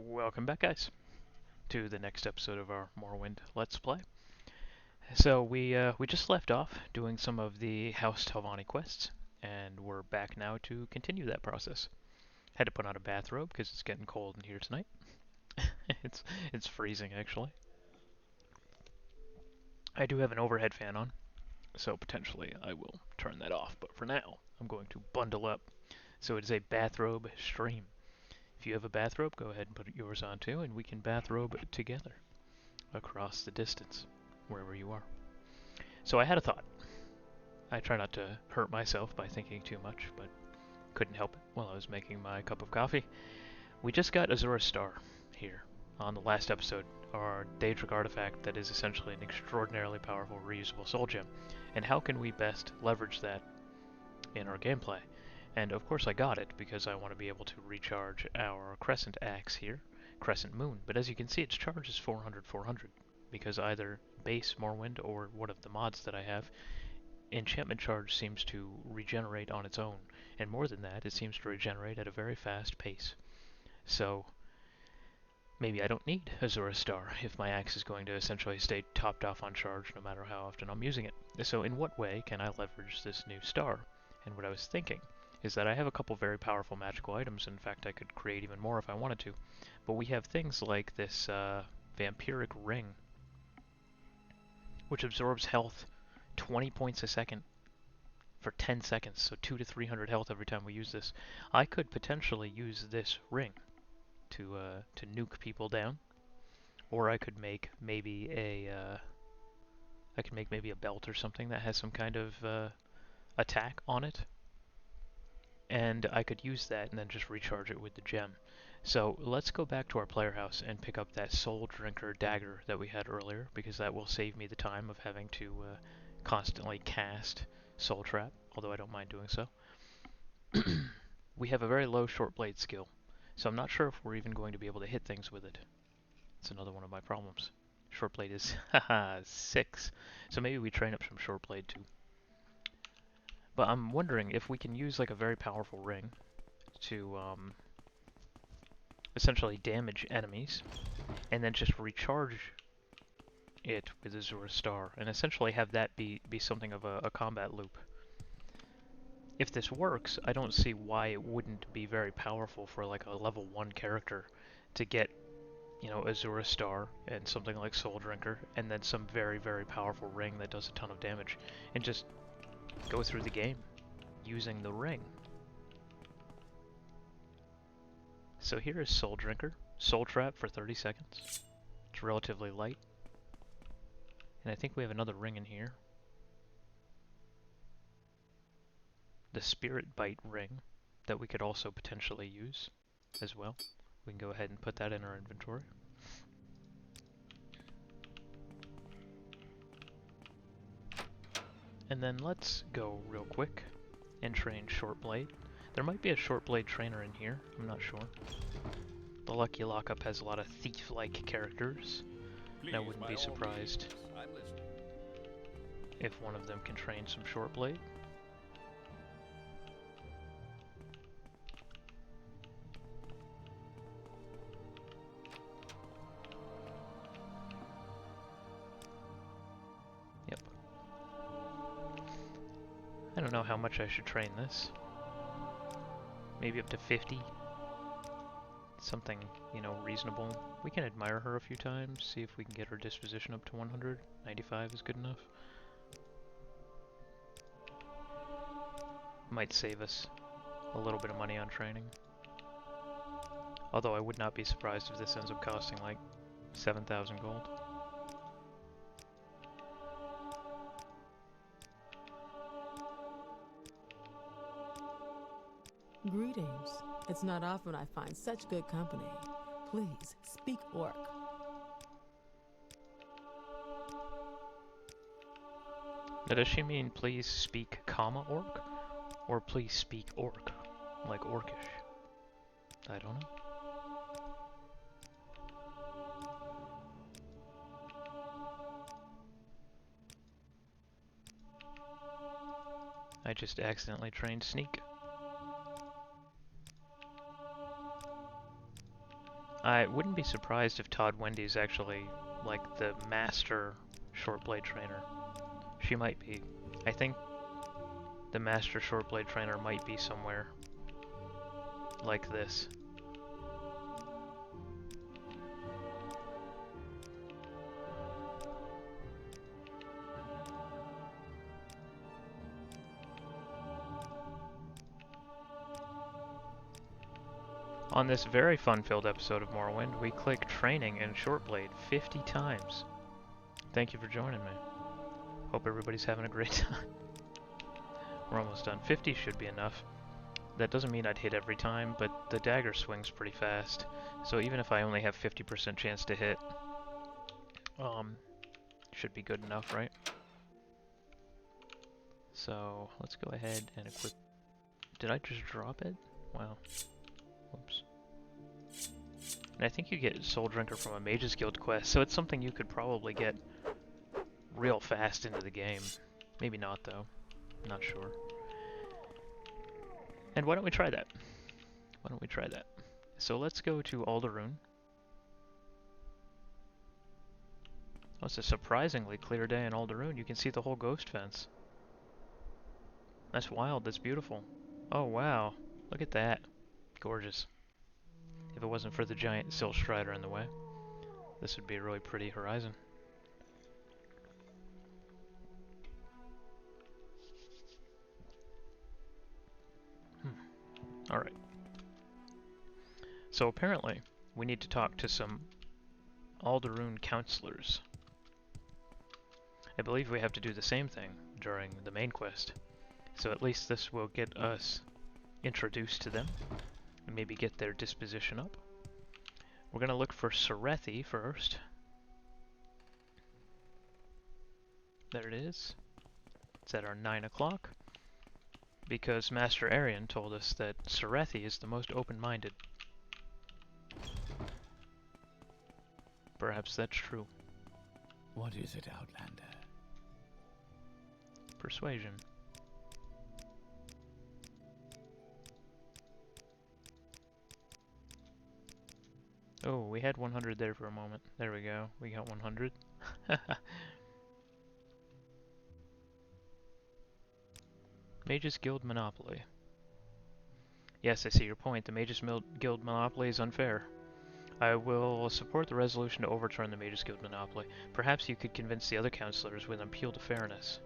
Welcome back, guys, to the next episode of our Morrowind Let's Play. So we just left off doing some of the House Telvanni quests, and we're back now to continue that process. Had to put on a bathrobe because it's getting cold in here tonight. it's it's freezing actually. I do have an overhead fan on, so potentially I will turn that off. But for now, I'm going to bundle up. So it is a bathrobe stream. If you have a bathrobe, go ahead and put yours on too, and we can bathrobe together across the distance, wherever you are. So I had a thought. I try not to hurt myself by thinking too much, but couldn't help it while I was making my cup of coffee. We just got Azura's Star here on the last episode, our Daedric artifact that is essentially an extraordinarily powerful reusable soul gem. And how can we best leverage that in our gameplay? And of course I got it because I want to be able to recharge our Crescent Axe here, Crescent Moon. But as you can see, its charge is 400/400 because either base Morrowind or one of the mods that I have, enchantment charge seems to regenerate on its own. And more than that, it seems to regenerate at a very fast pace. So maybe I don't need Azura's Star if my axe is going to essentially stay topped off on charge no matter how often I'm using it. So in what way can I leverage this new star? And what I was thinking is that I have a couple very powerful magical items. In fact, I could create even more if I wanted to. But we have things like this vampiric ring, which absorbs health 20 points a second for 10 seconds, so 200 to 300 health every time we use this. I could potentially use this ring to nuke people down, or I could make maybe a belt or something that has some kind of attack on it, and I could use that and then just recharge it with the gem. So let's go back to our player house and pick up that Soul Drinker dagger that we had earlier, because that will save me the time of having to constantly cast Soul Trap, although I don't mind doing so. We have a very low short blade skill, so I'm not sure if we're even going to be able to hit things with it. It's another one of my problems. Short blade is 6, so maybe we train up some short blade too. But I'm wondering if we can use like a very powerful ring to essentially damage enemies, and then just recharge it with Azura's Star, and essentially have that be something of a combat loop. If this works, I don't see why it wouldn't be very powerful for like a level 1 character to get, you know, Azura's Star and something like Soul Drinker, and then some very, very powerful ring that does a ton of damage, and just go through the game using the ring. So here is Soul Drinker, Soul Trap for 30 seconds. It's relatively light. And I think we have another ring in here. The Spirit Bite ring that we could also potentially use as well. We can go ahead and put that in our inventory. And then let's go real quick and train Short Blade. There might be a Short Blade trainer in here, I'm not sure. The Lucky Lockup has a lot of thief-like characters, and I wouldn't be surprised if one of them can train some Short Blade. Yep. I don't know how much I should train this. Maybe up to 50. Something, you know, reasonable. We can admire her a few times, see if we can get her disposition up to 100. 95 is good enough. Might save us a little bit of money on training. Although I would not be surprised if this ends up costing like 7,000 gold. Greetings. It's not often I find such good company. Please, speak orc. Now does she mean please speak comma orc? Or please speak orc? Like orcish? I don't know. I just accidentally trained sneak. I wouldn't be surprised if Todd Wendy's actually like the master short blade trainer. She might be. I think the master short blade trainer might be somewhere like this. On this very fun-filled episode of Morrowind, we click training and short blade 50 times. Thank you for joining me. Hope everybody's having a great time. We're almost done. 50 should be enough. That doesn't mean I'd hit every time, but the dagger swings pretty fast. So even if I only have 50% chance to hit, should be good enough, right? So let's go ahead and equip. Did I just drop it? Wow. Whoops. And I think you get Soul Drinker from a Mage's Guild quest, so it's something you could probably get real fast into the game. Maybe not, though. Not sure. And why don't we try that? Why don't we try that? So let's go to Alderun. Oh, it's a surprisingly clear day in Alderun. You can see the whole ghost fence. That's wild. That's beautiful. Oh, wow. Look at that. Gorgeous. If it wasn't for the giant Silt Strider in the way, this would be a really pretty horizon. Alright. So apparently, we need to talk to some Alderun counselors. I believe we have to do the same thing during the main quest. So at least this will get us introduced to them, and maybe get their disposition up. We're going to look for Serethi first. There it is. It's at our 9 o'clock. Because Master Arian told us that Serethi is the most open-minded. Perhaps that's true. What is it, Outlander? Persuasion. Oh, we had 100 there for a moment. There we go. We got 100. Mages Guild Monopoly. Yes, I see your point. The Mages Guild Monopoly is unfair. I will support the resolution to overturn the Mages Guild Monopoly. Perhaps you could convince the other counselors with an appeal to fairness.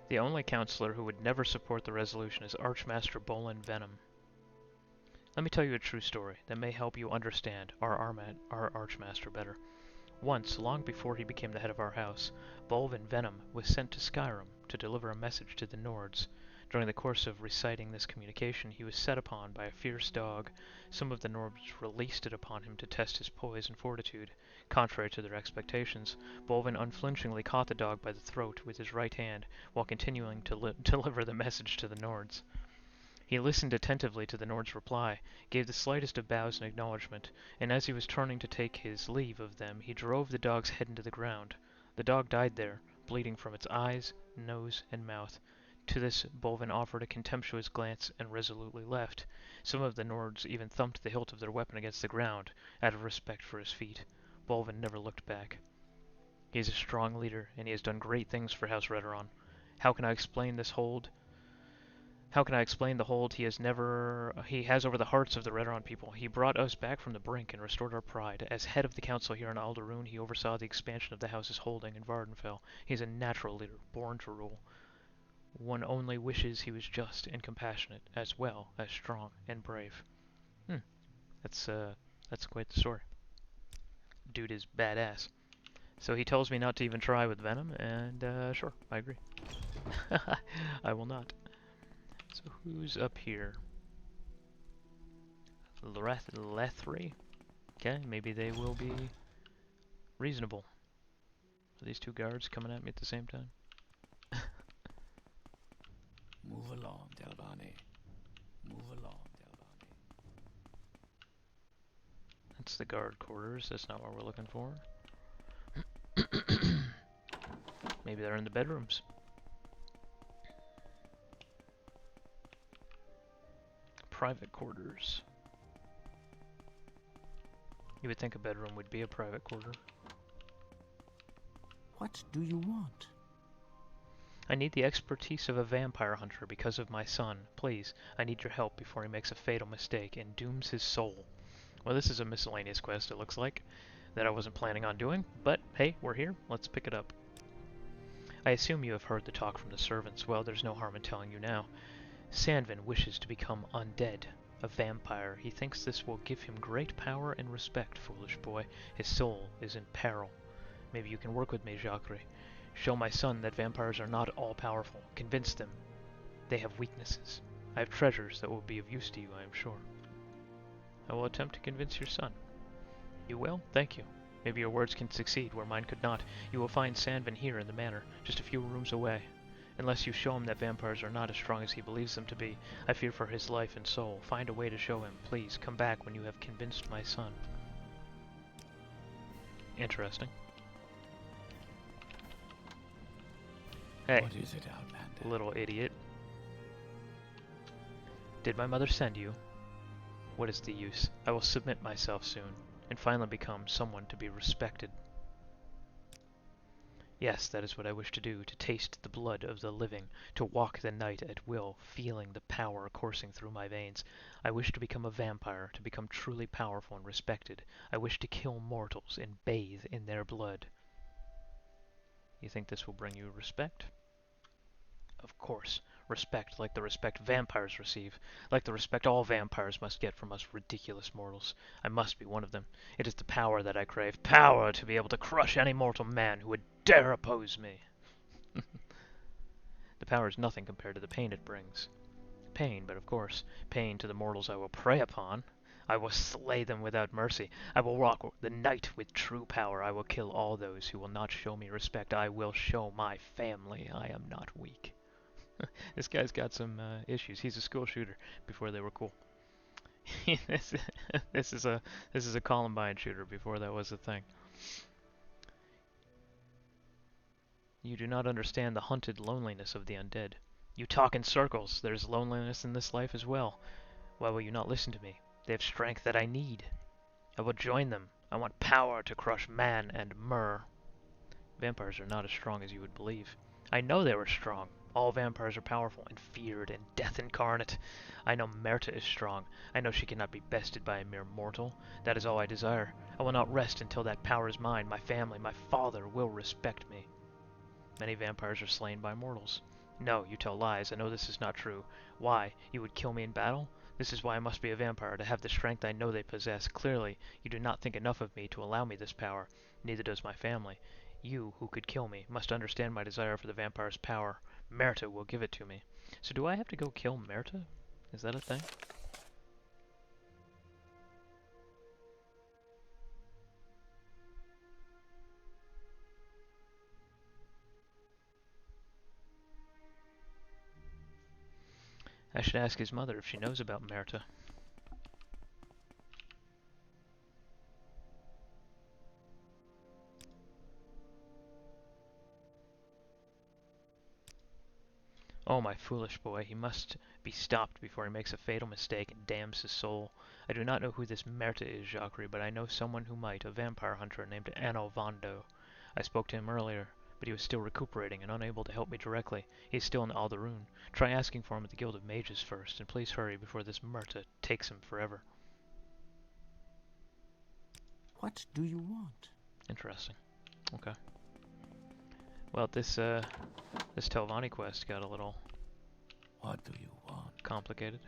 The only counselor who would never support the resolution is Archmaster Bolin Venom. Let me tell you a true story that may help you understand our Archmaster better. Once, long before he became the head of our house, Bolin Venom was sent to Skyrim to deliver a message to the Nords. During the course of reciting this communication, he was set upon by a fierce dog. Some of the Nords released it upon him to test his poise and fortitude. Contrary to their expectations, Bolin unflinchingly caught the dog by the throat with his right hand, while continuing to deliver the message to the Nords. He listened attentively to the Nord's reply, gave the slightest of bows in acknowledgment, and as he was turning to take his leave of them, he drove the dog's head into the ground. The dog died there, bleeding from its eyes, nose, and mouth. To this, Bolin offered a contemptuous glance and resolutely left. Some of the Nords even thumped the hilt of their weapon against the ground, out of respect for his feat. Bolin never looked back. He is a strong leader, and he has done great things for House Redoran. How can I explain the hold he has over the hearts of the Redoran people? He brought us back from the brink and restored our pride. As head of the council here in Alderun, he oversaw the expansion of the house's holding in Vardenfell. He is a natural leader, born to rule. One only wishes he was just and compassionate, as well as strong and brave. That's quite the story. Dude is badass. So he tells me not to even try with Venom, and sure, I agree. I will not. So who's up here? Lethri? Okay, maybe they will be reasonable. Are these two guards coming at me at the same time? Move along, Delvani. Move along, Delvani. That's the guard quarters. That's not what we're looking for. Maybe they're in the bedrooms. private quarters. You would think a bedroom would be a private quarter. What do you want? I need the expertise of a vampire hunter because of my son. Please, I need your help before he makes a fatal mistake and dooms his soul. Well, this is a miscellaneous quest, it looks like, that I wasn't planning on doing, but hey, we're here. Let's pick it up. I assume you have heard the talk from the servants. Well, there's no harm in telling you now. Sandvin wishes to become undead, a vampire. He thinks this will give him great power and respect, foolish boy. His soul is in peril. Maybe you can work with me, Jhakri. Show my son that vampires are not all-powerful. Convince them they have weaknesses. I have treasures that will be of use to you, I am sure. I will attempt to convince your son. You will? Thank you. Maybe your words can succeed where mine could not. You will find Sandvin here in the manor, just a few rooms away. Unless you show him that vampires are not as strong as he believes them to be, I fear for his life and soul. Find a way to show him. Please, come back when you have convinced my son. Interesting. Hey, What is it, Outlander? little idiot. Did my mother send you? What is the use? I will submit myself soon, and finally become someone to be respected. Yes, that is what I wish to do, to taste the blood of the living, to walk the night at will, feeling the power coursing through my veins. I wish to become a vampire, to become truly powerful and respected. I wish to kill mortals and bathe in their blood. You think this will bring you respect? Of course. Respect, like the respect vampires receive, like the respect all vampires must get from us ridiculous mortals. I must be one of them. It is the power that I crave. Power to be able to crush any mortal man who would dare oppose me. The power is nothing compared to the pain it brings. Pain, but of course, pain to the mortals I will prey upon. I will slay them without mercy. I will walk the night with true power. I will kill all those who will not show me respect. I will show my family I am not weak. This guy's got some issues. He's a school shooter before they were cool. this, this is a Columbine shooter before that was a thing. You do not understand the hunted loneliness of the undead. You talk in circles. There's loneliness in this life as well. Why will you not listen to me? They have strength that I need. I will join them. I want power to crush man and myrrh. Vampires are not as strong as you would believe. I know they were strong. All vampires are powerful and feared and death incarnate. I know Merta is strong. I know she cannot be bested by a mere mortal. That is all I desire. I will not rest until that power is mine. My family, my father will respect me. Many vampires are slain by mortals. No, you tell lies. I know this is not true. Why? You would kill me in battle? This is why I must be a vampire, to have the strength I know they possess. Clearly, you do not think enough of me to allow me this power. Neither does my family. You, who could kill me, must understand my desire for the vampire's power. Merta will give it to me. So do I have to go kill Merta? Is that a thing? I should ask his mother if she knows about Merta. Oh, my foolish boy, he must be stopped before he makes a fatal mistake and damns his soul. I do not know who this Merta is, Jhakri, but I know someone who might, a vampire hunter named Anno Vondo. I spoke to him earlier, but he was still recuperating and unable to help me directly. He is still in Alderun. Try asking for him at the Guild of Mages first, and please hurry before this Merta takes him forever. What do you want? Interesting. Okay. Well, this Telvanni quest got a little What do you want? complicated.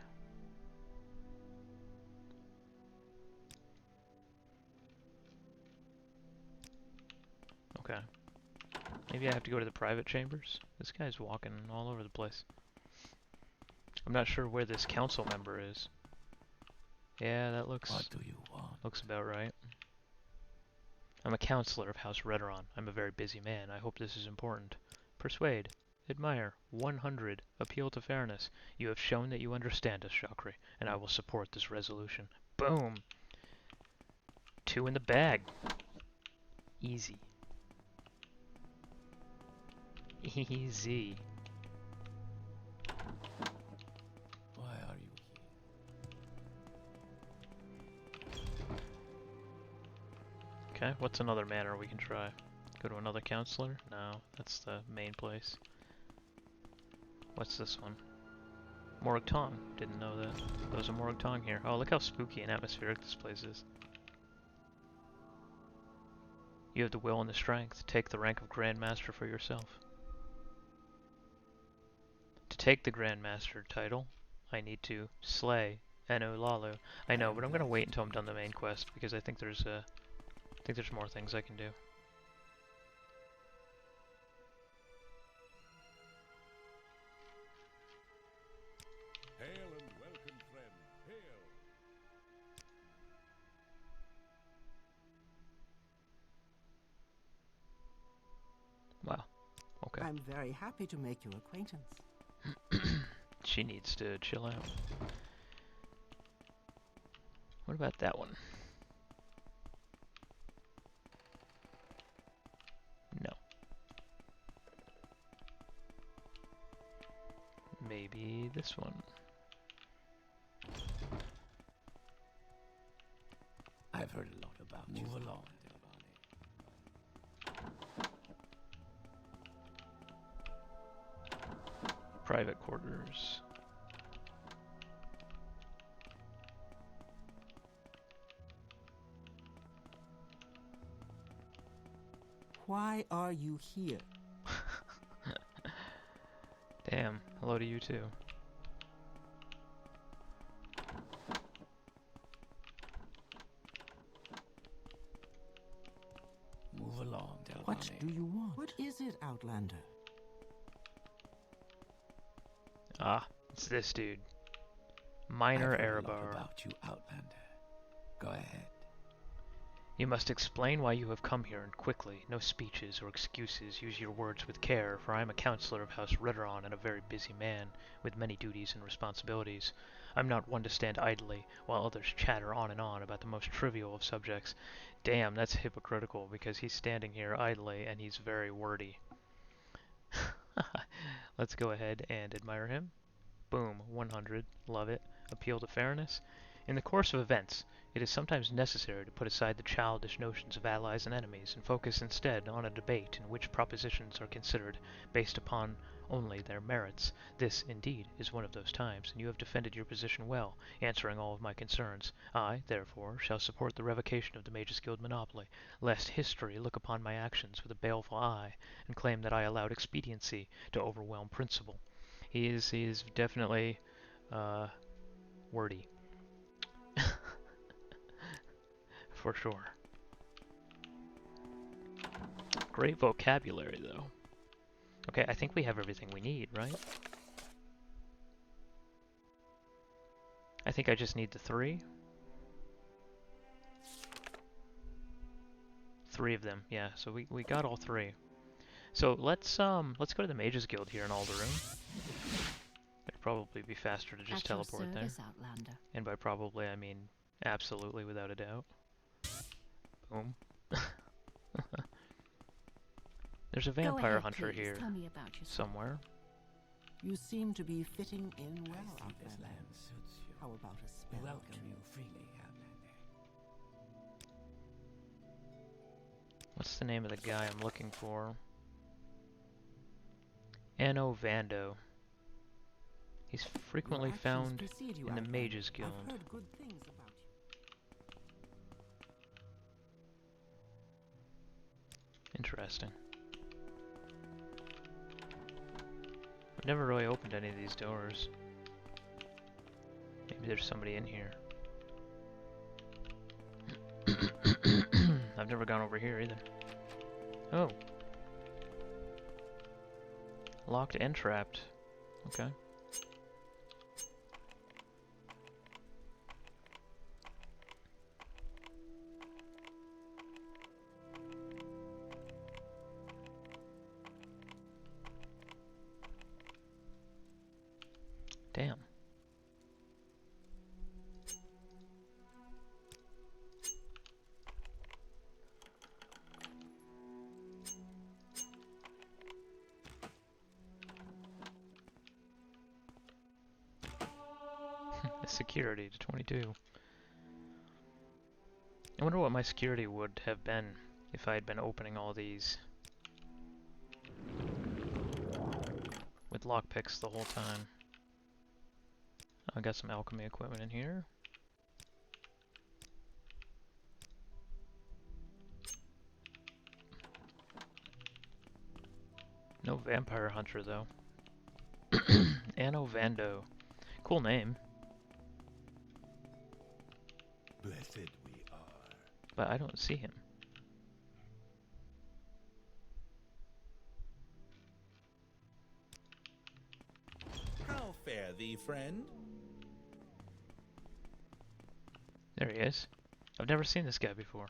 Okay. Maybe I have to go to the private chambers? This guy's walking all over the place. I'm not sure where this council member is. Yeah, that What do you want? looks about right. I'm a counselor of House Redoron. I'm a very busy man. I hope this is important. Persuade. Admire. 100. Appeal to fairness. You have shown that you understand us, Jhakri, and I will support this resolution. Boom! 2 in the bag. Easy. Easy. Why are you here? Okay, what's another manor we can try? Go to another counselor? No, that's the main place. What's this one? Morrowind. Didn't know that. There's a Morrowind here. Oh, look how spooky and atmospheric this place is. You have the will and the strength. Take the rank of Grand Master for yourself. To take the Grand Master title, I need to slay Enu Lalu. I know, but I'm gonna wait until I'm done the main quest because I think there's more things I can do. Hail and welcome, friend. Hail. Wow. Okay. I'm very happy to make your acquaintance. She needs to chill out. What about that one? No. Maybe this one. I've heard a lot about you. Move along. Private quarters. Why are you here? Damn. Hello to you too. Move along, Delvani. What do you want? What is it, Outlander? Ah, it's this dude. Minor I've heard a lot Erebar. about you, Outlander. Go ahead. You must explain why you have come here, and quickly. No speeches or excuses. Use your words with care, for I am a counselor of House Ridderon and a very busy man, with many duties and responsibilities. I'm not one to stand idly, while others chatter on and on about the most trivial of subjects. Damn, that's hypocritical, because he's standing here idly, and he's very wordy. Let's go ahead and admire him. Boom, 100. Love it. Appeal to fairness. In the course of events, it is sometimes necessary to put aside the childish notions of allies and enemies and focus instead on a debate in which propositions are considered based upon only their merits. This, indeed, is one of those times, and you have defended your position well, answering all of my concerns. I, therefore, shall support the revocation of the Mages Guild monopoly, lest history look upon my actions with a baleful eye and claim that I allowed expediency to overwhelm principle. He is definitely wordy. For sure. Great vocabulary, though. Okay, I think we have everything we need, right? I think I just need the 3. 3 of them, yeah. So we got all 3. So let's go to the Mages Guild here in Alderoom. It'd probably be faster to just teleport there. Outlander. And by probably, I mean absolutely, without a doubt. Boom. There's a vampire hunter here Tell me about yourself. somewhere. You seem to be fitting in well, I see this Outlander. land suits you. How about a We spell? welcome you freely, Outlander. What's the name of the guy I'm looking for? Anno Vando. He's frequently Your actions found precede you, in the Outlander. Mages Guild. I've heard good things about you. Interesting. I've never really opened any of these doors. Maybe there's somebody in here. I've never gone over here either. Oh. Locked and trapped. Okay. Damn. Security to 22. I wonder what my security would have been if I had been opening all these with lockpicks the whole time. I got some alchemy equipment in here. No vampire hunter though. Anno Vando. Cool name. Blessed we are. But I don't see him. How fare thee, friend? There he is. I've never seen this guy before.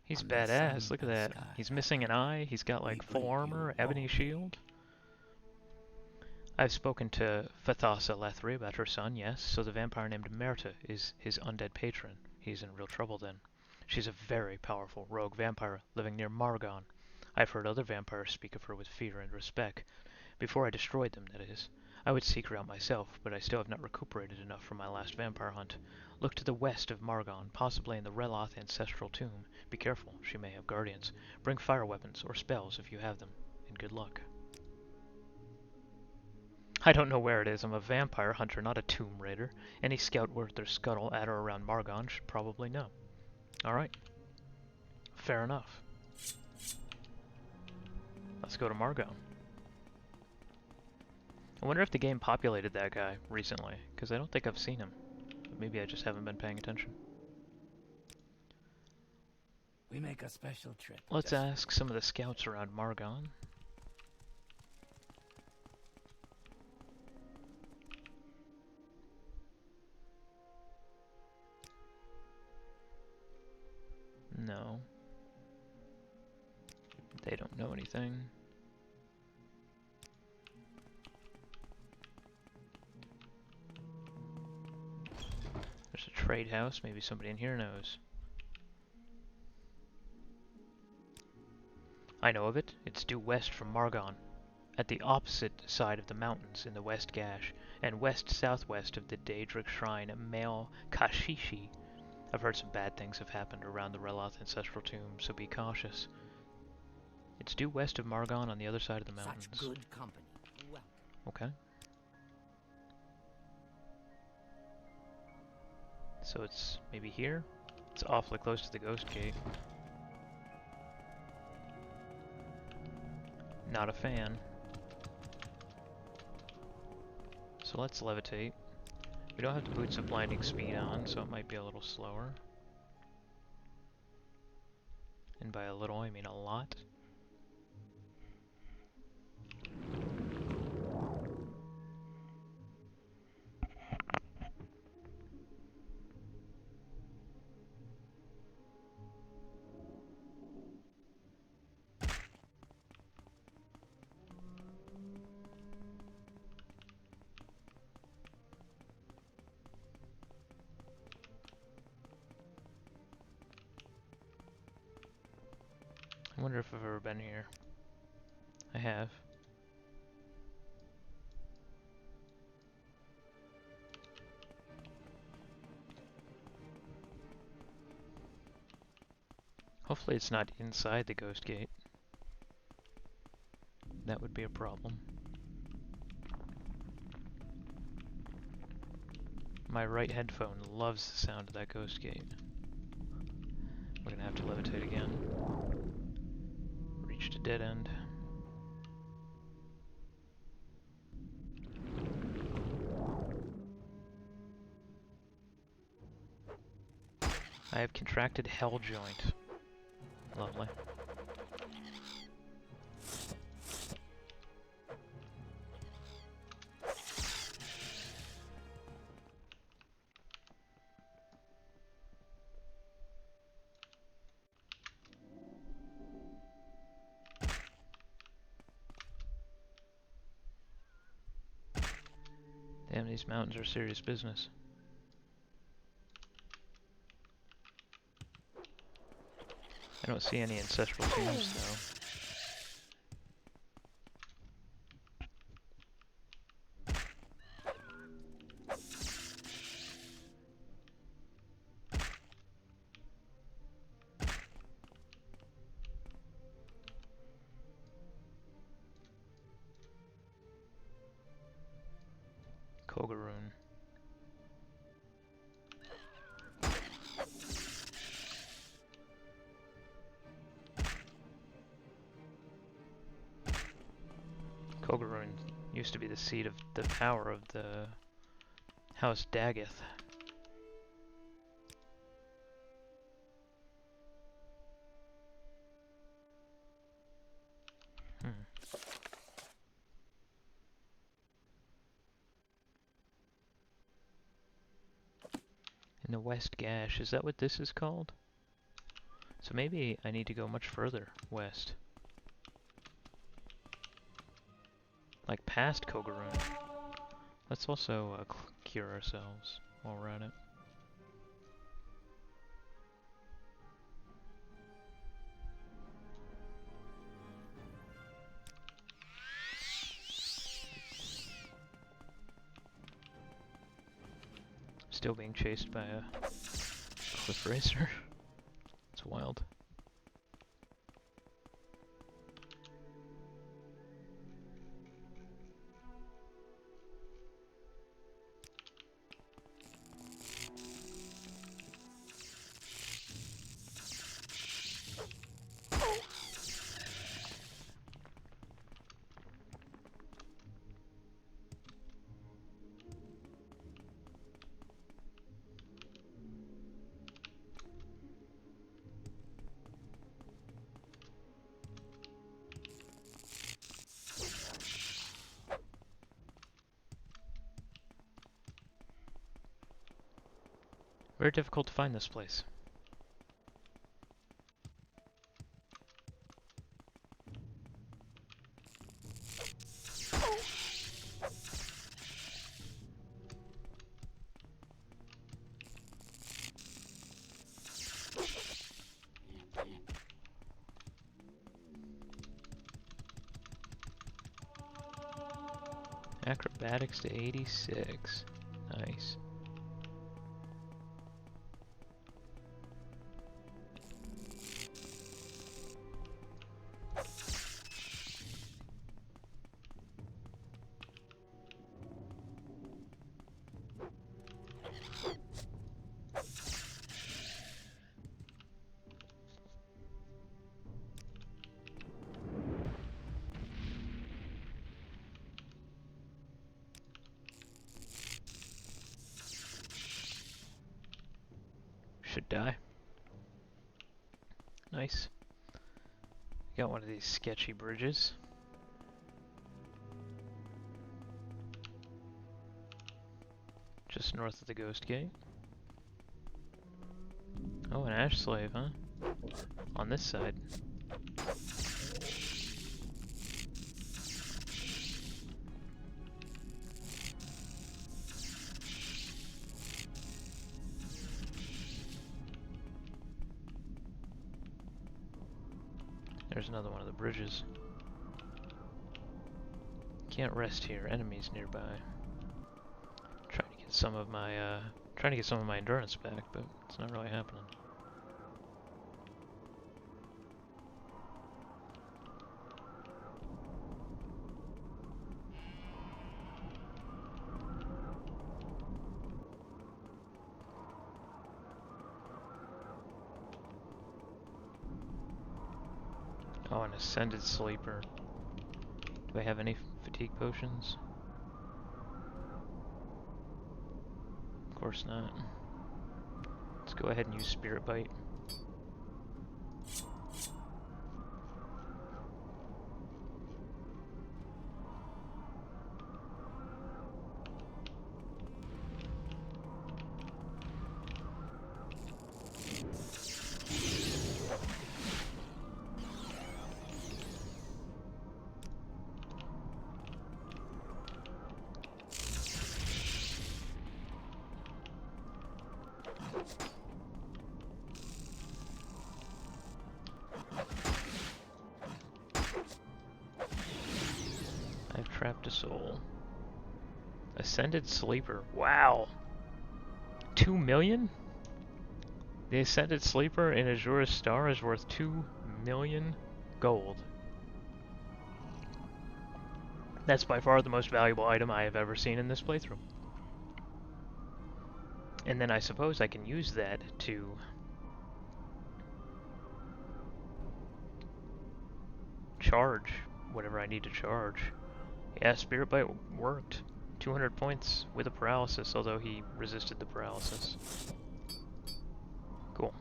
He's On the badass. Look at sunlit that. sky, He's missing an eye. He's got like we full greet armor, you ebony boldly. shield. I've spoken to Fathasa Lethri about her son, yes, so the vampire named Merta is his undead patron. He's in real trouble then. She's a very powerful rogue vampire living near Margon. I've heard other vampires speak of her with fear and respect. Before I destroyed them, that is. I would seek her out myself, but I still have not recuperated enough from my last vampire hunt. Look to the west of Margon, possibly in the Reloth ancestral tomb. Be careful, she may have guardians. Bring fire weapons or spells if you have them, and good luck. I don't know where it is. I'm a vampire hunter, not a tomb raider. Any scout worth their scuttle at or around Margon should probably know. Alright. Fair enough. Let's go to Margon. I wonder if the game populated that guy recently, because I don't think I've seen him. But maybe I just haven't been paying attention. We make a special trip. Let's just ask some of the scouts around Margon. No. They don't know anything. There's a trade house. Maybe somebody in here knows. I know of it. It's due west from Margon, at the opposite side of the mountains in the West Gash, and west-southwest of the Daedric Shrine Male Kashishi. I've heard some bad things have happened around the Reloth ancestral tomb, so be cautious. It's due west of Margon on the other side of the mountains. Such good company. Welcome. Okay. So it's maybe here? It's awfully close to the Ghost Gate. Not a fan. So let's levitate. We don't have the boots of blinding speed on, so it might be a little slower. And by a little, I mean a lot. I wonder if I've ever been here. I have. Hopefully it's not inside the Ghost Gate. That would be a problem. My right headphone loves the sound of that Ghost Gate. We're gonna have to levitate again. Reached a dead end. I have contracted hell joint. Lovely. Damn, these mountains are serious business. I don't see any ancestral tombs, though. Kogurun used to be the seat of the power of the House Daggeth. In the West Gash, is that what this is called? So maybe I need to go much further west. Like past Kogurun. Let's also cure ourselves while we're at it. Still being chased by a cliff racer. It's wild. Very difficult to find this place. Acrobatics to 86. Nice. Should die. Nice. Got one of these sketchy bridges. Just north of the Ghost Gate. Oh, an ash slave, huh? On this side. There's another one of the bridges. Can't rest here. Enemies nearby. Trying to get some of my endurance back, but it's not really happening. Oh, an ascended sleeper. Do I have any fatigue potions? Of course not. Let's go ahead and use Spirit Bite. I've trapped a soul. Ascended Sleeper. Wow. 2 million? The Ascended Sleeper in Azura's Star is worth 2 million gold. That's by far the most valuable item I have ever seen in this playthrough. And then I suppose I can use that to charge whatever I need to charge. Yeah, Spirit Bite worked. 200 points with a paralysis, although he resisted the paralysis. Cool.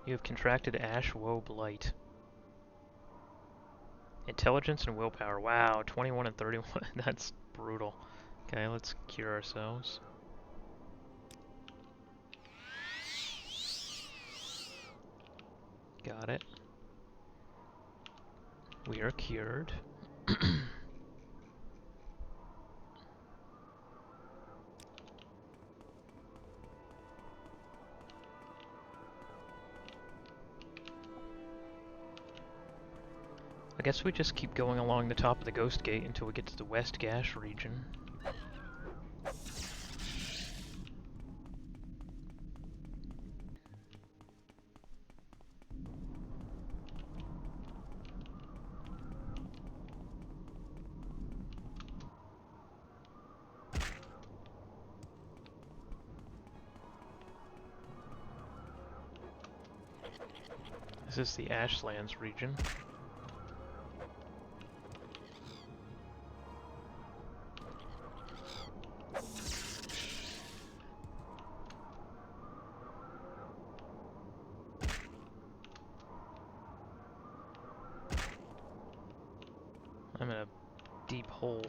You have contracted Ash Woe Blight. Intelligence and willpower. Wow, 21 and 31. That's brutal. Okay, let's cure ourselves. Got it. We are cured. I guess we just keep going along the top of the Ghost Gate until we get to the West Gash region. This is the Ashlands region. I'm in a deep hole.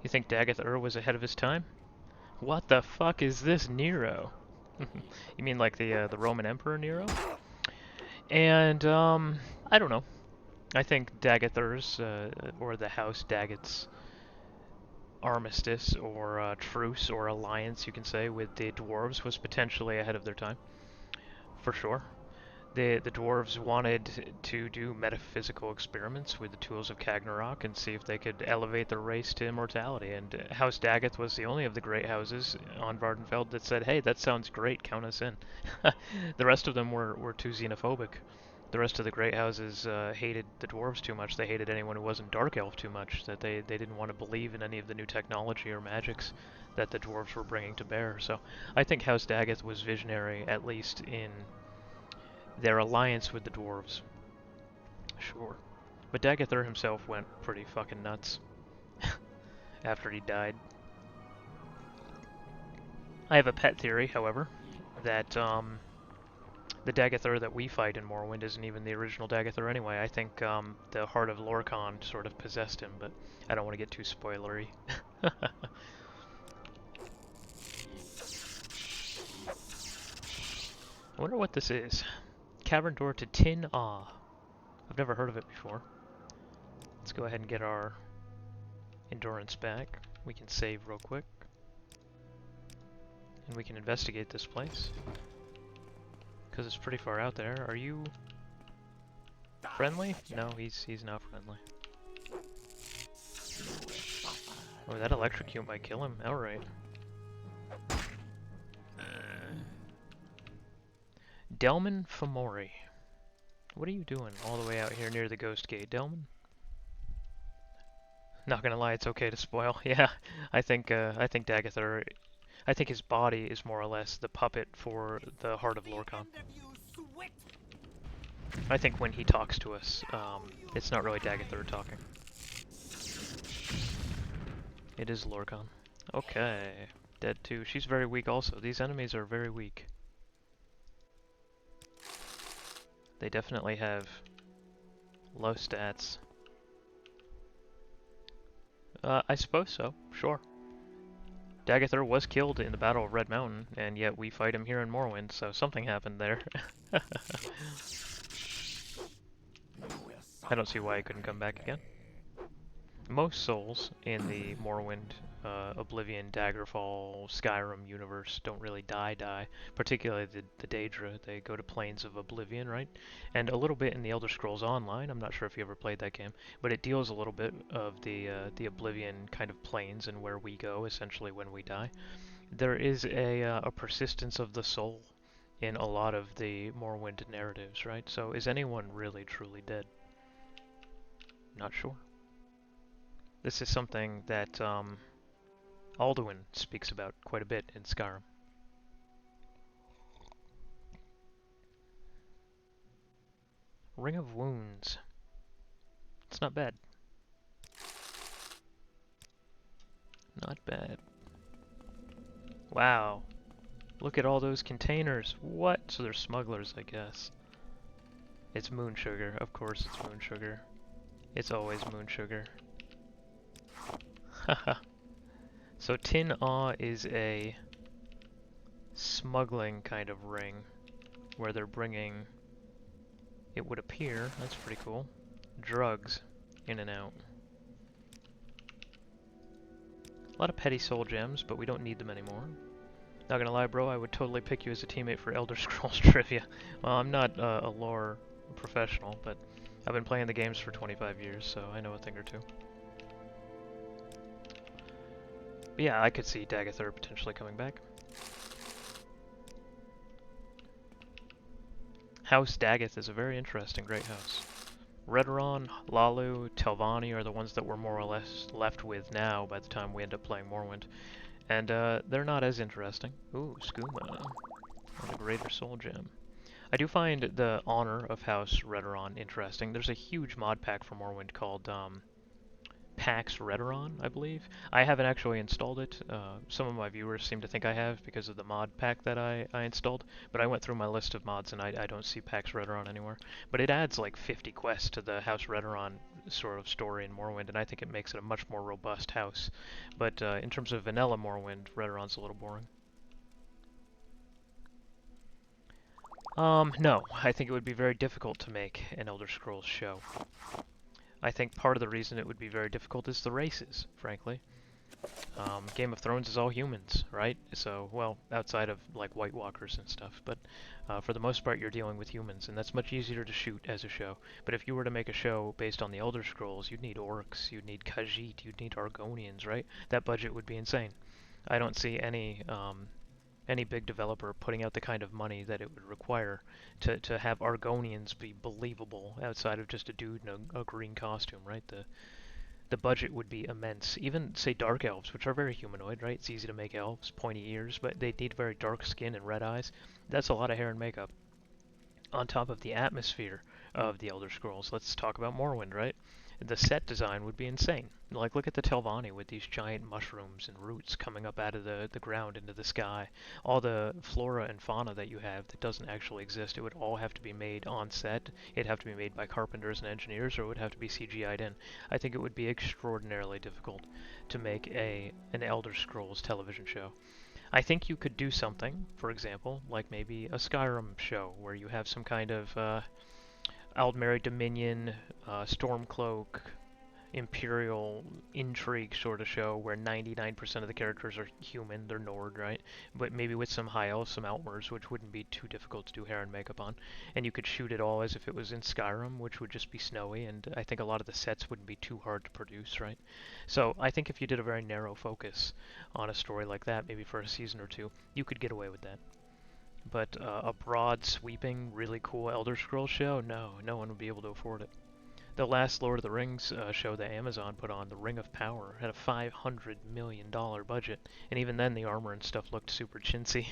You think Dagoth Ur was ahead of his time? What the fuck is this Nero? You mean like the Roman Emperor Nero? And I don't know. I think Dagoth Ur's or the House Dagoth's armistice or truce or alliance, you can say, with the dwarves was potentially ahead of their time, for sure. The dwarves wanted to do metaphysical experiments with the tools of Ragnarok and see if they could elevate their race to immortality. And House Dagoth was the only of the great houses on Vardenfeld that said, "Hey, that sounds great. Count us in." The rest of them were too xenophobic. The rest of the great houses hated the dwarves too much. They hated anyone who wasn't dark elf too much. That they didn't want to believe in any of the new technology or magics that the dwarves were bringing to bear. So I think House Dagoth was visionary, at least in their alliance with the dwarves. Sure. But Dagoth Ur himself went pretty fucking nuts after he died. I have a pet theory, however, that the Dagoth Ur that we fight in Morrowind isn't even the original Dagoth Ur anyway. I think the Heart of Lorkhan sort of possessed him, but I don't want to get too spoilery. I wonder what this is. Cavern door to Tin Ah. I've never heard of it before. Let's go ahead and get our endurance back. We can save real quick. And we can investigate this place. Because it's pretty far out there. Are you friendly? No, he's not friendly. Oh, that electrocute might kill him outright. Delman Fomori. What are you doing all the way out here near the Ghost Gate, Delman? Not gonna lie, it's okay to spoil. Yeah, I think Dagoth Ur, I think his body is more or less the puppet for the Heart of Lorkhan. I think when he talks to us, it's not really Dagoth Ur talking. It is Lorkhan. Okay, dead too. She's very weak also. These enemies are very weak. They definitely have low stats. I suppose so, sure. Dagoth Ur was killed in the Battle of Red Mountain, and yet we fight him here in Morrowind, so something happened there. I don't see why he couldn't come back again. most souls in the Morrowind, Oblivion, Daggerfall, Skyrim universe don't really die. Particularly the Daedra, they go to planes of Oblivion, right? And a little bit in the Elder Scrolls Online. I'm not sure if you ever played that game, but it deals a little bit of the Oblivion kind of planes and where we go essentially when we die. There is a persistence of the soul in a lot of the Morrowind narratives, right? So is anyone really truly dead? Not sure. This is something that Alduin speaks about quite a bit in Skyrim. Ring of Wounds. It's not bad. Not bad. Wow. Look at all those containers. What? So they're smugglers, I guess. It's moon sugar. Of course it's moon sugar. It's always moon sugar. Haha. So Tin Awe is a smuggling kind of ring where they're bringing, it would appear, that's pretty cool, drugs in and out. A lot of petty soul gems, but we don't need them anymore. Not gonna lie, bro, I would totally pick you as a teammate for Elder Scrolls Trivia. Well, I'm not a lore professional, but I've been playing the games for 25 years, so I know a thing or two. But yeah, I could see Daggerthur potentially coming back. House Daggeth is a very interesting great house. Redoran, Lalu, Telvanni are the ones that we're more or less left with now by the time we end up playing Morrowind. And they're not as interesting. Ooh, Skooma. And a Greater Soul Gem. I do find the honor of House Redoran interesting. There's a huge mod pack for Morrowind called Pax Redoran, I believe. I haven't actually installed it. Some of my viewers seem to think I have because of the mod pack that I installed, but I went through my list of mods and I don't see Pax Redoran anywhere. But it adds like 50 quests to the House Redoran sort of story in Morrowind, and I think it makes it a much more robust house. But in terms of vanilla Morrowind, Redoran's a little boring. No, I think it would be very difficult to make an Elder Scrolls show. I think part of the reason it would be very difficult is the races, frankly. Game of Thrones is all humans, right? So, well, outside of like White Walkers and stuff, but for the most part you're dealing with humans, and that's much easier to shoot as a show. But if you were to make a show based on the Elder Scrolls, you'd need orcs, you'd need Khajiit, you'd need Argonians, right? That budget would be insane. I don't see any big developer putting out the kind of money that it would require to have Argonians be believable outside of just a dude in a green costume, right? The budget would be immense. Even, say, Dark Elves, which are very humanoid, right? It's easy to make elves, pointy ears, but they need very dark skin and red eyes. That's a lot of hair and makeup. On top of the atmosphere of the Elder Scrolls, let's talk about Morrowind, right? The set design would be insane. Like, look at the Telvanni with these giant mushrooms and roots coming up out of the ground into the sky. All the flora and fauna that you have that doesn't actually exist, it would all have to be made on set. It'd have to be made by carpenters and engineers, or it would have to be CGI'd in. I think it would be extraordinarily difficult to make an Elder Scrolls television show. I think you could do something, for example, like maybe a Skyrim show, where you have some kind of Aldmeri Dominion, Stormcloak, Imperial intrigue sort of show where 99% of the characters are human, they're Nord, right? But maybe with some high elves, some outwers, which wouldn't be too difficult to do hair and makeup on. And you could shoot it all as if it was in Skyrim, which would just be snowy, and I think a lot of the sets wouldn't be too hard to produce, right? So I think if you did a very narrow focus on a story like that, maybe for a season or two, you could get away with that. But a broad, sweeping, really cool Elder Scrolls show, no one would be able to afford it. The last Lord of the Rings show that Amazon put on, The Ring of Power, had a $500 million budget, and even then the armor and stuff looked super chintzy.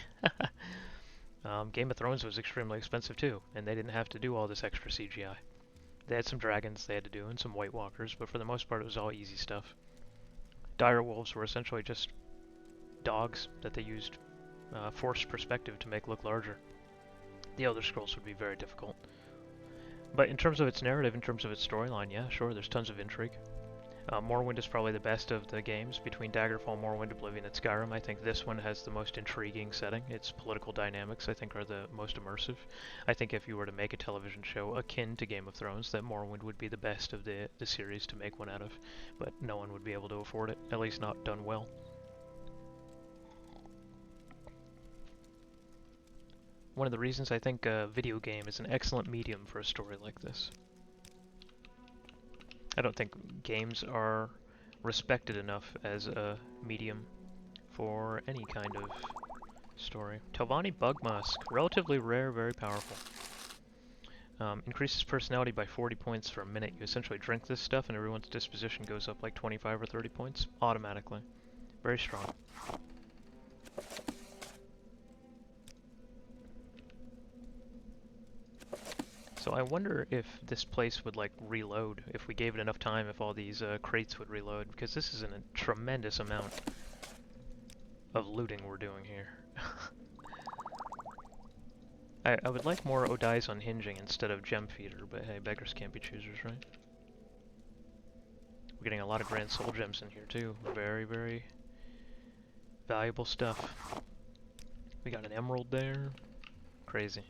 Game of Thrones was extremely expensive too, and they didn't have to do all this extra CGI. They had some dragons they had to do, and some White Walkers, but for the most part it was all easy stuff. Dire Wolves were essentially just dogs that they used forced perspective to make look larger. The Elder Scrolls would be very difficult. But in terms of its narrative, in terms of its storyline, yeah, sure, there's tons of intrigue. Morrowind is probably the best of the games between Daggerfall, Morrowind, Oblivion, and Skyrim. I think this one has the most intriguing setting. Its political dynamics, I think, are the most immersive. I think if you were to make a television show akin to Game of Thrones, that Morrowind would be the best of the series to make one out of. But no one would be able to afford it, at least not done well. One of the reasons I think a video game is an excellent medium for a story like this. I don't think games are respected enough as a medium for any kind of story. Telvanni Bug Musk, relatively rare, very powerful. Increases personality by 40 points for a minute. You essentially drink this stuff and everyone's disposition goes up like 25 or 30 points automatically. Very strong. So I wonder if this place would like reload, if we gave it enough time, if all these crates would reload, because this is a tremendous amount of looting we're doing here. I would like more Odai's Unhinging instead of Gem Feeder, but hey, beggars can't be choosers, right? We're getting a lot of Grand Soul Gems in here too. Very, very valuable stuff. We got an emerald there. Crazy.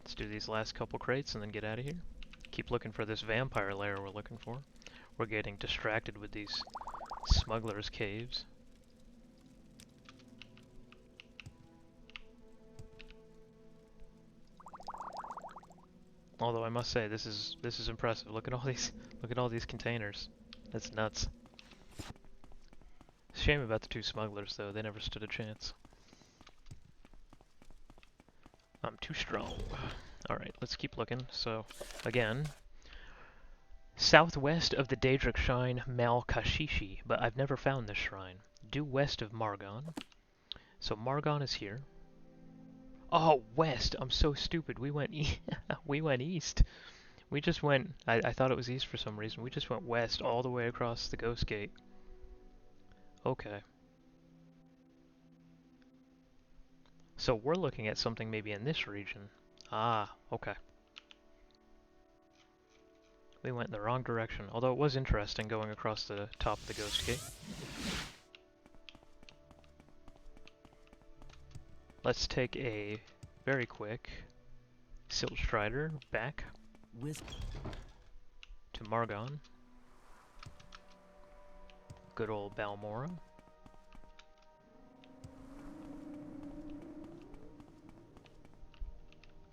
Let's do these last couple crates and then get out of here. Keep looking for this vampire lair we're looking for. We're getting distracted with these smugglers' caves. Although I must say this is impressive. Look at all these containers. That's nuts. Shame about the two smugglers though. They never stood a chance. I'm too strong. Alright, let's keep looking. So, again, southwest of the Daedric shrine Malkashishi, but I've never found this shrine. Due west of Margon. So Margon is here. Oh, west! I'm so stupid. We went we went east. We just went... I thought it was east for some reason. We just went west all the way across the Ghost Gate. Okay. So we're looking at something maybe in this region. Ah, okay. We went in the wrong direction, although it was interesting going across the top of the Ghost Gate. Let's take a very quick Silt Strider back to Margon. Good old Balmora.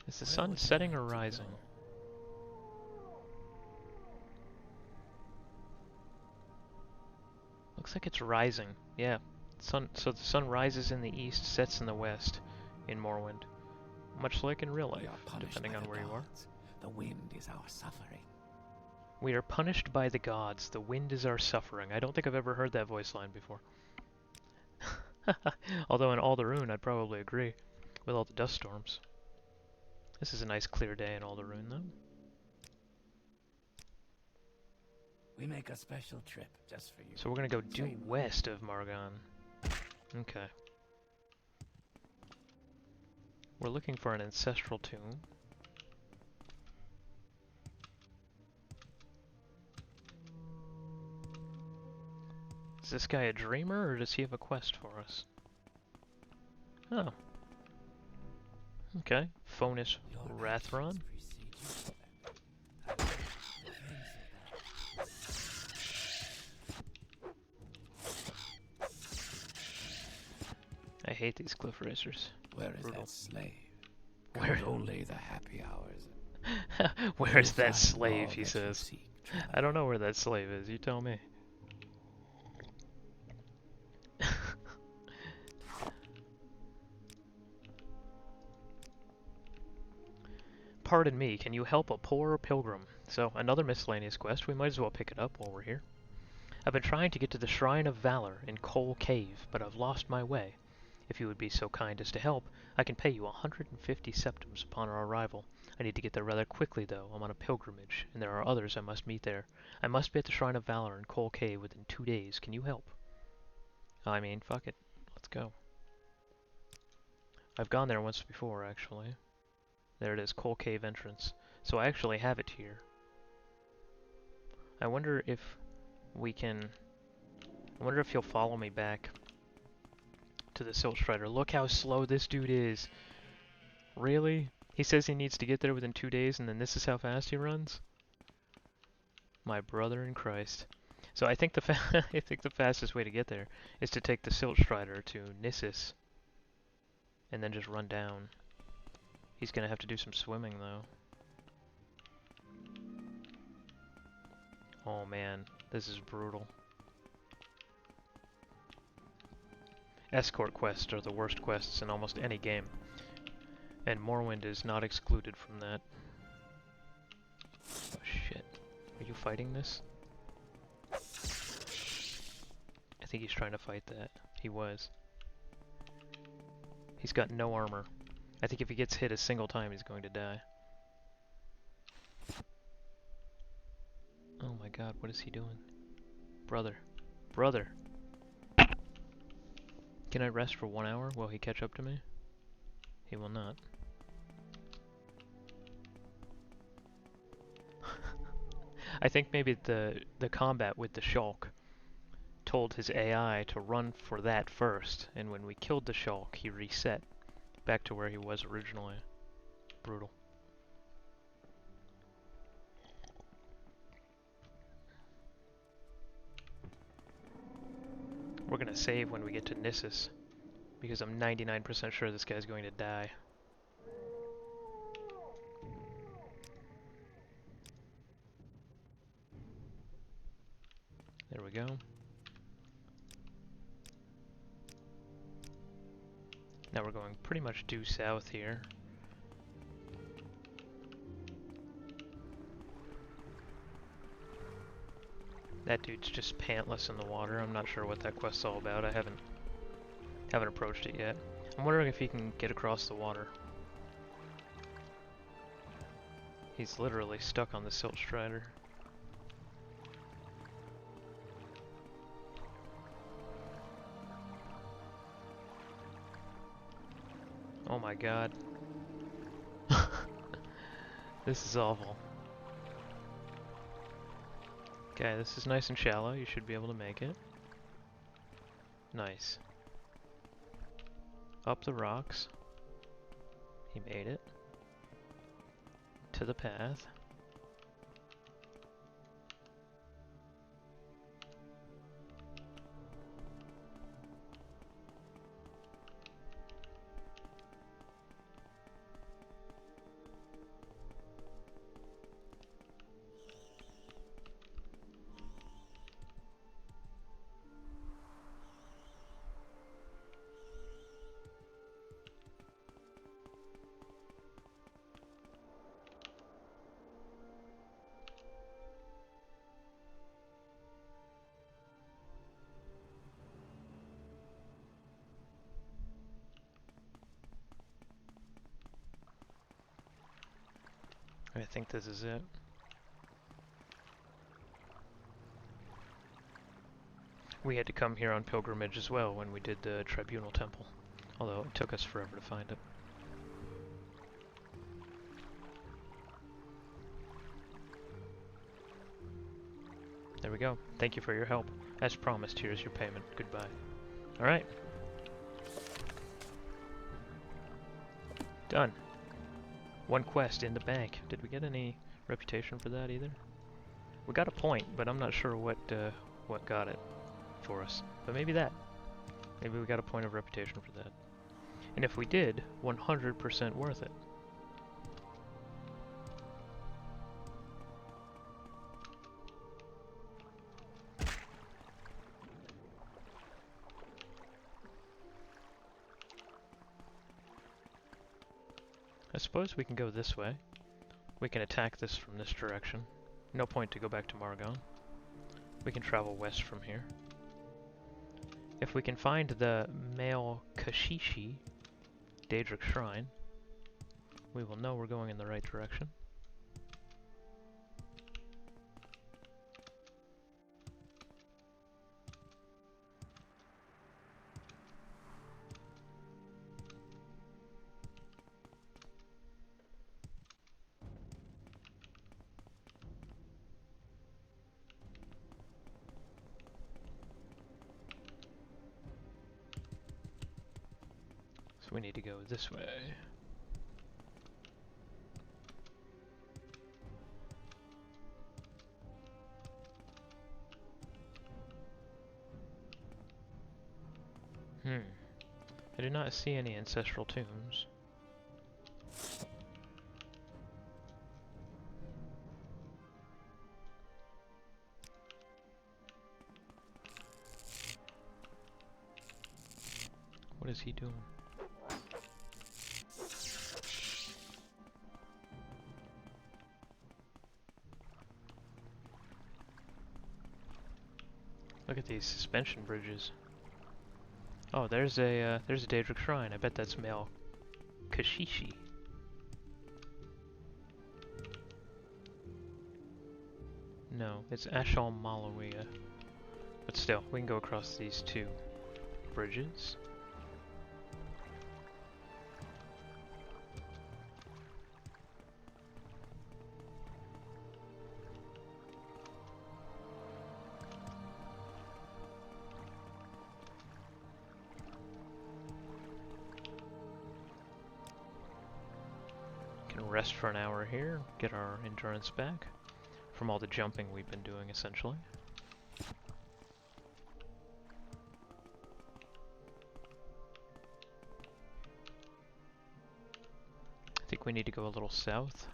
Is the sun setting or rising? Looks like it's rising. Yeah. So the sun rises in the east, sets in the west in Morrowind. Much like in real life, depending on where you are. The wind is our suffering. We are punished by the gods. The wind is our suffering. I don't think I've ever heard that voice line before. Although in Alderaan, I'd probably agree with all the dust storms. This is a nice clear day in Alderaan, though. We make a special trip just for you. So we're gonna go due west of Margon. Okay. We're looking for an ancestral tomb. Is this guy a dreamer, or does he have a quest for us? Oh. Okay. Fonus Rathron. I hate these cliff racers. Where is Brutal. that slave? Where? Count only the happy hours. Where's that Find slave, all he that you says. seek, I don't know where that slave is, you tell me. Pardon me, can you help a poor pilgrim? So, another miscellaneous quest, we might as well pick it up while we're here. I've been trying to get to the Shrine of Valor in Coal Cave, but I've lost my way. If you would be so kind as to help, I can pay you 150 septims upon our arrival. I need to get there rather quickly, though. I'm on a pilgrimage, and there are others I must meet there. I must be at the Shrine of Valor in Coal Cave within 2 days. Can you help? I mean, fuck it. Let's go. I've gone there once before, actually. There it is, Coal Cave entrance. So I actually have it here. I wonder if we can... I wonder if he'll follow me back to the Silt Strider. Look how slow this dude is. Really? He says he needs to get there within 2 days, and then this is how fast he runs? My brother in Christ. So I think I think the fastest way to get there is to take the Silt Strider to Nissus, and then just run down. He's gonna have to do some swimming, though. Oh man, this is brutal. Escort quests are the worst quests in almost any game, and Morrowind is not excluded from that. Oh shit. Are you fighting this? I think he's trying to fight that. He was. He's got no armor. I think if he gets hit a single time, he's going to die. Oh my god, what is he doing? Brother. Brother! Can I rest for 1 hour while he catch up to me? He will not. I think maybe the combat with the Shulk told his AI to run for that first, and when we killed the Shulk, he reset back to where he was originally. Brutal. We're gonna save when we get to Nissus, because I'm 99% sure this guy's going to die. There we go. Now we're going pretty much due south here. That dude's just pantless in the water. I'm not sure what that quest's all about. I haven't approached it yet. I'm wondering if he can get across the water. He's literally stuck on the Silt Strider. Oh my god. This is awful. Okay, this is nice and shallow. You should be able to make it. Nice. Up the rocks. He made it. To the path. I think this is it. We had to come here on pilgrimage as well when we did the Tribunal Temple, although it took us forever to find it. There we go. Thank you for your help. As promised, here's your payment. Goodbye. Alright. Done. One quest in the bank. Did we get any reputation for that either? We got a point, but I'm not sure what got it for us. But maybe that. Maybe we got a point of reputation for that. And if we did, 100% worth it. I suppose we can go this way. We can attack this from this direction. No point to go back to Margon. We can travel west from here. If we can find the male Kashishi, Daedric Shrine, we will know we're going in the right direction. So we need to go this way. I do not see any ancestral tombs. What is he doing? Look at these suspension bridges. Oh, there's a Daedric shrine. I bet that's male Kashishi. No, it's Ashal Malawiya. But still, we can go across these two bridges. Rest for an hour here, get our endurance back from all the jumping we've been doing essentially. I think we need to go a little south.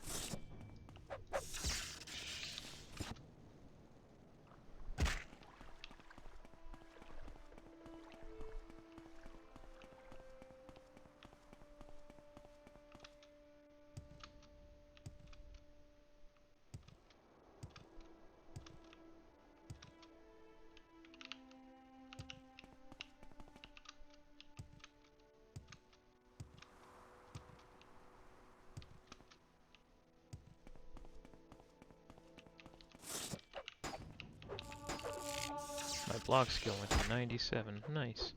My block skill went to 97. Nice.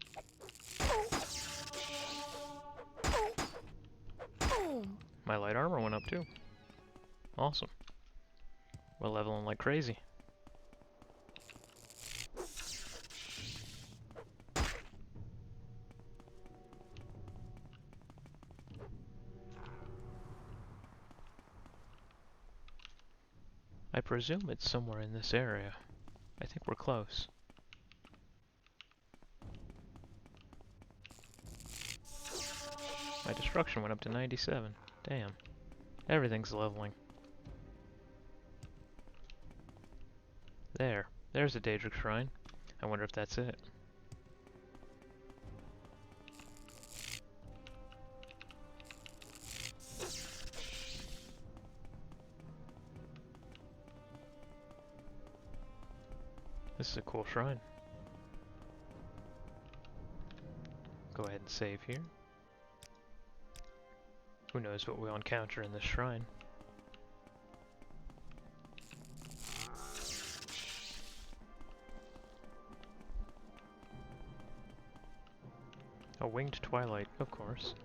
My light armor went up too. Awesome. We're leveling like crazy. I presume it's somewhere in this area. I think we're close. My destruction went up to 97. Damn. Everything's leveling. There's a Daedric shrine. I wonder if that's it. This is a cool shrine. Go ahead and save here. Who knows what we'll encounter in this shrine. A winged twilight, of course.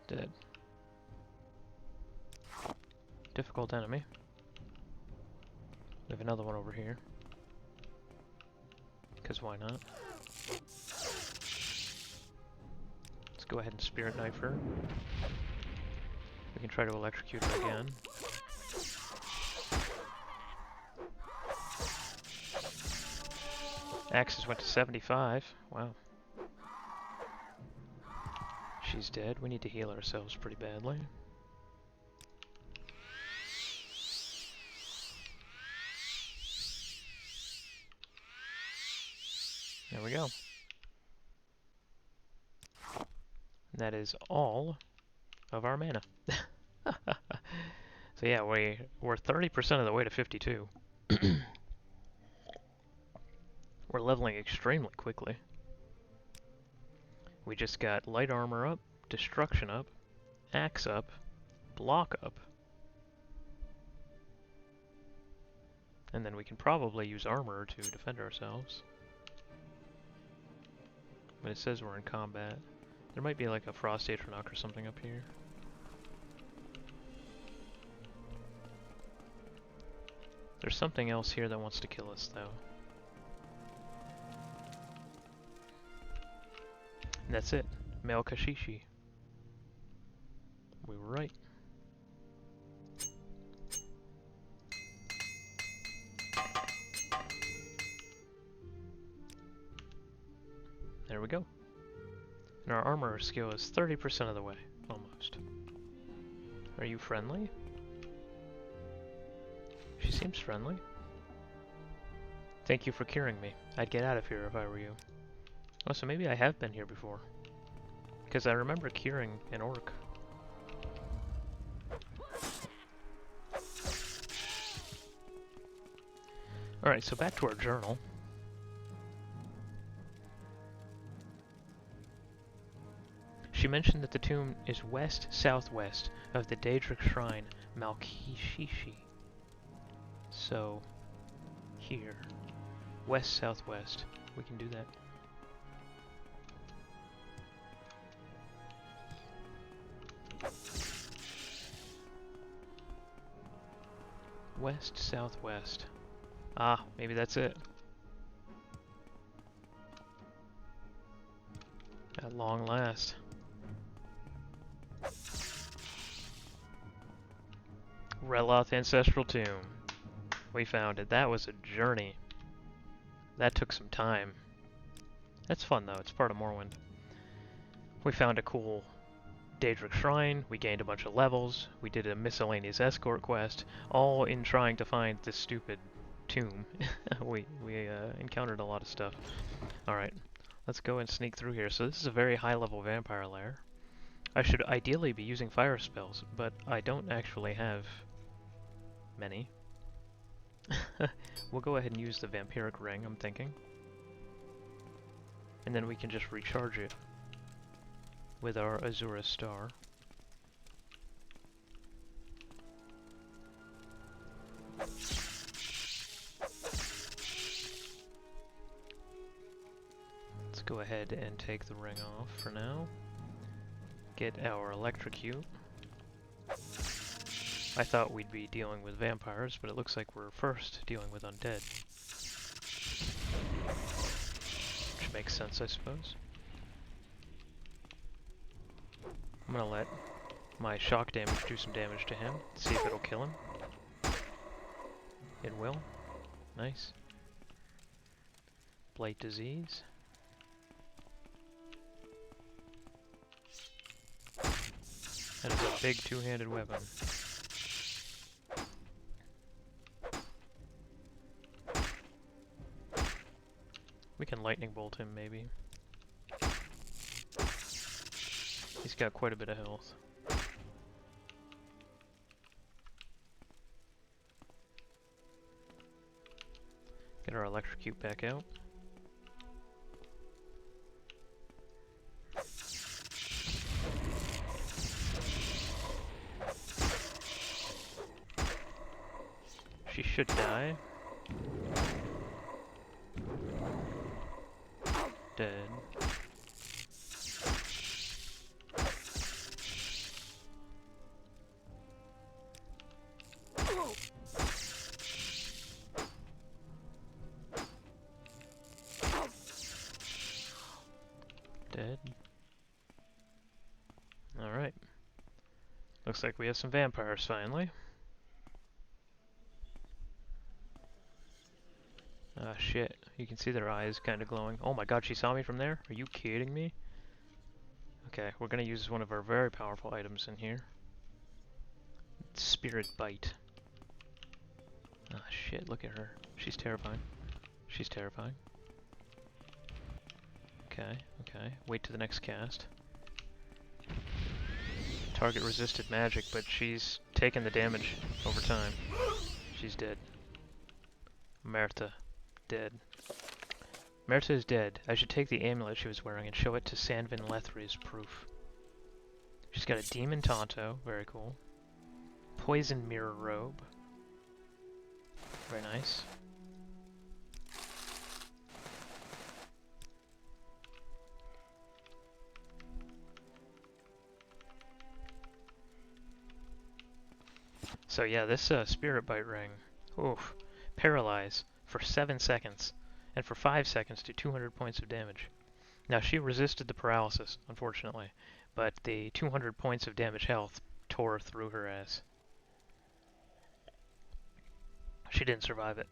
Dead. Difficult enemy. We have another one over here. Because why not? Let's go ahead and spirit knife her. We can try to electrocute her again. Axes went to 75. Wow. She's dead. We need to heal ourselves pretty badly. There we go. And that is all of our mana. So yeah, we're 30% of the way to 52. We're leveling extremely quickly. We just got light armor up, destruction up, axe up, block up. And then we can probably use armor to defend ourselves. But it says we're in combat. There might be like a frost atronach or something up here. There's something else here that wants to kill us though. And that's it. Male Kashishi. We were right. There we go. And our armor skill is 30% of the way, almost. Are you friendly? She seems friendly. Thank you for curing me. I'd get out of here if I were you. Oh, so maybe I have been here before. Because I remember curing an orc. Alright, so back to our journal. She mentioned that the tomb is west-southwest of the Daedric Shrine, Malkishishi. So, here. West-southwest. We can do that. West-southwest. Ah, maybe that's it. At long last. Reloth Ancestral Tomb. We found it. That was a journey. That took some time. That's fun though, it's part of Morrowind. We found a cool Daedric Shrine, we gained a bunch of levels, we did a miscellaneous escort quest, all in trying to find this stupid tomb. we encountered a lot of stuff. Alright, let's go and sneak through here. So this is a very high level vampire lair. I should ideally be using fire spells, but I don't actually have many. We'll go ahead and use the vampiric ring, I'm thinking. And then we can just recharge it with our Azura star. Let's go ahead and take the ring off for now. Get our electrocute. I thought we'd be dealing with vampires, but it looks like we're first dealing with undead. Which makes sense, I suppose. I'm gonna let my shock damage do some damage to him, see if it'll kill him. It will. Nice. Blight disease. That is a big two-handed weapon. We can lightning bolt him, maybe. He's got quite a bit of health. Get our electrocute back out. She should die. Dead. Dead. Alright. Looks like we have some vampires finally. Ah, shit. You can see their eyes kind of glowing. Oh my god, she saw me from there? Are you kidding me? Okay, we're gonna use one of our very powerful items in here. Spirit Bite. Ah, shit, look at her. She's terrifying. She's terrifying. Okay, okay. Wait to the next cast. Target resisted magic, but she's taken the damage over time. She's dead. Martha. Dead. Merta is dead. I should take the amulet she was wearing and show it to Sanvin Lethri as proof. She's got a demon Tonto. Very cool. Poison mirror robe. Very nice. So yeah, this spirit bite ring. Oof. Paralyze for 7 seconds. And for 5 seconds do 200 points of damage. Now she resisted the paralysis, unfortunately. But the 200 points of damage health tore through her ass. She didn't survive it.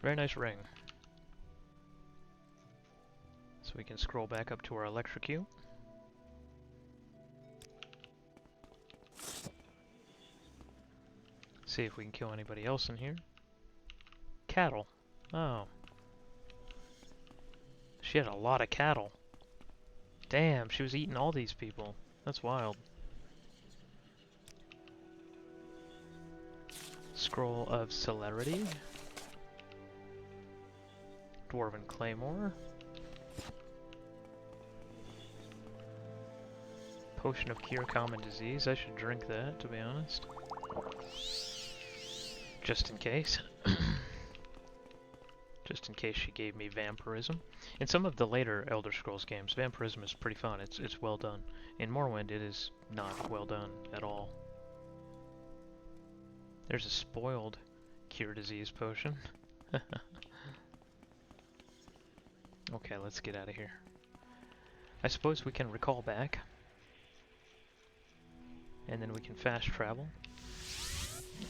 Very nice ring. So we can scroll back up to our electrocute. See if we can kill anybody else in here. Cattle. Oh. She had a lot of cattle. Damn, she was eating all these people. That's wild. Scroll of Celerity. Dwarven Claymore. Potion of Cure Common Disease. I should drink that, to be honest. Just in case. Just in case she gave me vampirism. In some of the later Elder Scrolls games, vampirism is pretty fun. It's well done. In Morrowind, it is not well done at all. There's a spoiled cure disease potion. Okay, let's get out of here. I suppose we can recall back. And then we can fast travel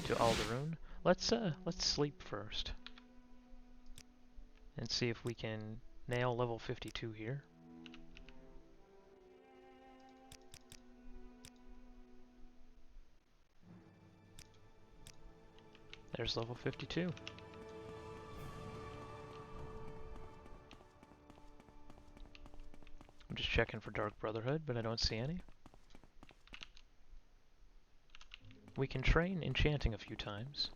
to Alderaan. Let's sleep first. And see if we can nail level 52 here. There's level 52. I'm just checking for Dark Brotherhood, but I don't see any. We can train enchanting a few times.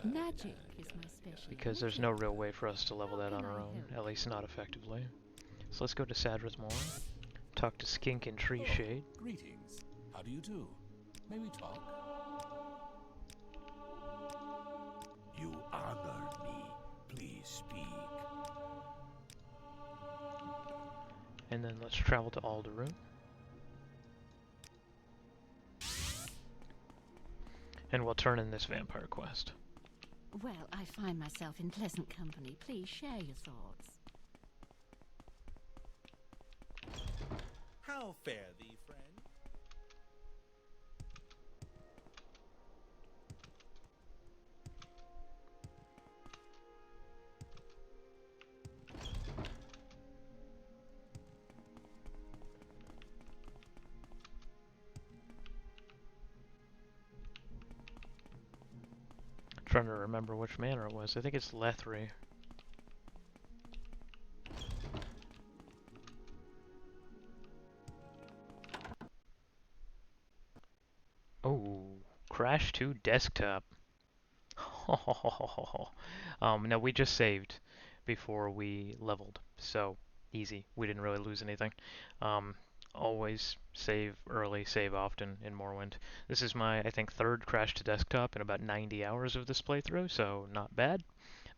Magic is my specialty. Because there's no real way for us to level that on our own, at least not effectively. So let's go to Sadra's Moor, talk to Skink and Tree Shade. Greetings. How do you do? May we talk? You honor me. Please speak. And then let's travel to Alderaan. And we'll turn in this vampire quest. Well, I find myself in pleasant company. Please share your thoughts. How fare thee, friend? Trying to remember which manor it was. I think it's Lethri. Oh, crash to desktop. No, we just saved before we leveled, so easy. We didn't really lose anything. Always save early, save often in Morrowind. This is my, I think, third crash to desktop in about 90 hours of this playthrough, so not bad,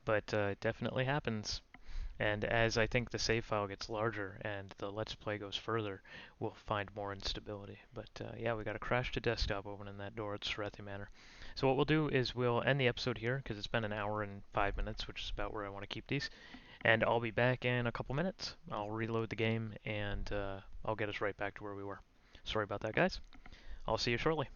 but it definitely happens. And as I think the save file gets larger and the Let's Play goes further, we'll find more instability. But yeah, we got a crash to desktop opening that door at Serethi Manor. So what we'll do is we'll end the episode here, because it's been an hour and 5 minutes, which is about where I want to keep these. And I'll be back in a couple minutes. I'll reload the game, and I'll get us right back to where we were. Sorry about that, guys. I'll see you shortly.